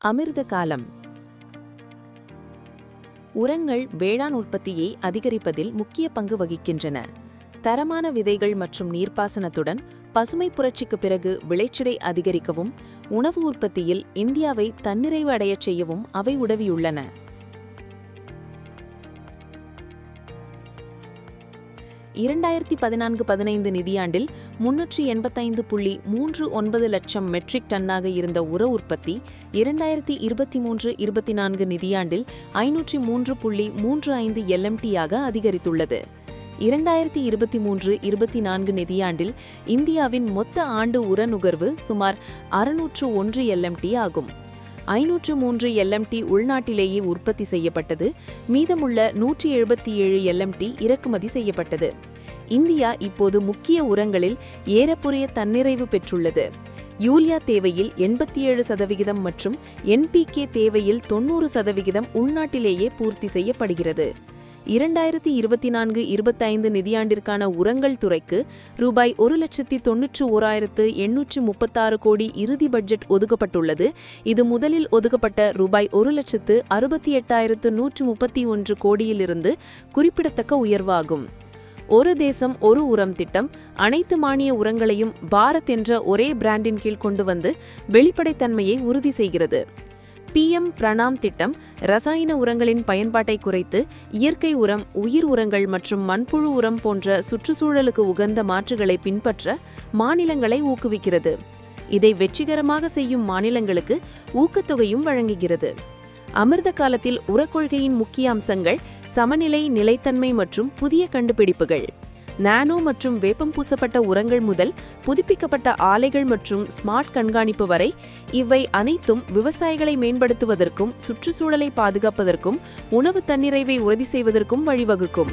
அமிர்த காலம். உரங்கள் வேளாண் உற்பத்தியை அதிகரிப்பதில் முக்கிய பங்கு வகிக்கின்றன. தரமான விதைகள் மற்றும் நீர்ப்பாசனத்துடன் பசுமை புரட்சிக்கு பிறகு விளைச்சலை அதிகரிக்கவும் உணவு உற்பத்தியில் இந்தியாவை தன்னிறைவு அடையச் செய்யவும் அவை உதவியுள்ளன. 2014-15 நிதியாண்டில் 385.39 லட்சம் மெட்ரிக் டன்னாக இருந்த உர உற்பத்தி 2023-24 நிதியாண்டில் 503.35 LMT-ஆக அதிகரித்துள்ளது. 2023-24 நிதியாண்டில் இந்தியாவின் மொத்த ஆண்டு உர நுகர்வு சுமார் 601 LMT ஆகும். 503 LMT உள்நாட்டிலேயே உற்பத்தி செய்யப்பட்டது, மீதமுள்ள 177 LMT இறக்குமதி செய்யப்பட்டது. இந்தியா இப்போது முக்கிய உரங்களில் ஏறக்குறைய தன்னிறைவு பெற்றுள்ளது. யூரியா தேவையில் 87% மற்றும் NPK தேவையில் 90% உள்நாட்டிலேயே பூர்த்தி செய்யப்படுகிறது. 2024-25 நிதியாண்டிற்கான உரங்கள் துறைக்கு ரூபாய் 1,91,836 கோடி இறுதி பட்ஜெட் ஒதுக்கப்பட்டுள்ளது. இது முதலில் ஒதுக்கப்பட்ட ரூபாய் 1,68,131 கோடியிலிருந்து குறிப்பிடத்தக்க உயர்வாகும். ஒரு தேசம் ஒரு உரம் திட்டம் அனைத்து மானிய உரங்களையும் பாரத் என்ற ஒரே பிராண்டின் கீழ் கொண்டு வந்து வெளிப்படைத்தன்மையை உறுதி செய்கிறது. PM பிரணாம் திட்டம் ரசாயன உரங்களின் பயன்பாட்டை குறைத்து இயற்கை உரம், உயிர் உரங்கள் மற்றும் மண்புழு உரம் போன்ற சுற்றுச்சூழலுக்கு உகந்த மாற்றுகளை பின்பற்ற மாநிலங்களை ஊக்குவிக்கிறது. இதை வெற்றிகரமாக செய்யும் மாநிலங்களுக்கு ஊக்கத்தொகையும் வழங்குகிறது. அமிர்த காலத்தில் உரக்கொள்கையின் முக்கிய அம்சங்கள் சமநிலை, நிலைத்தன்மை மற்றும் புதிய கண்டுபிடிப்புகள். நானோ மற்றும் வேப்பம் பூசப்பட்ட உரங்கள் முதல் புதுப்பிக்கப்பட்ட ஆலைகள் மற்றும் ஸ்மார்ட் கண்காணிப்பு வரை இவை அனைத்தும் விவசாயிகளை மேம்படுத்துவதற்கும் சுற்றுச்சூழலை பாதுகாப்பதற்கும் உணவு தன்னிறைவை உறுதி செய்வதற்கும் வழிவகுக்கும்.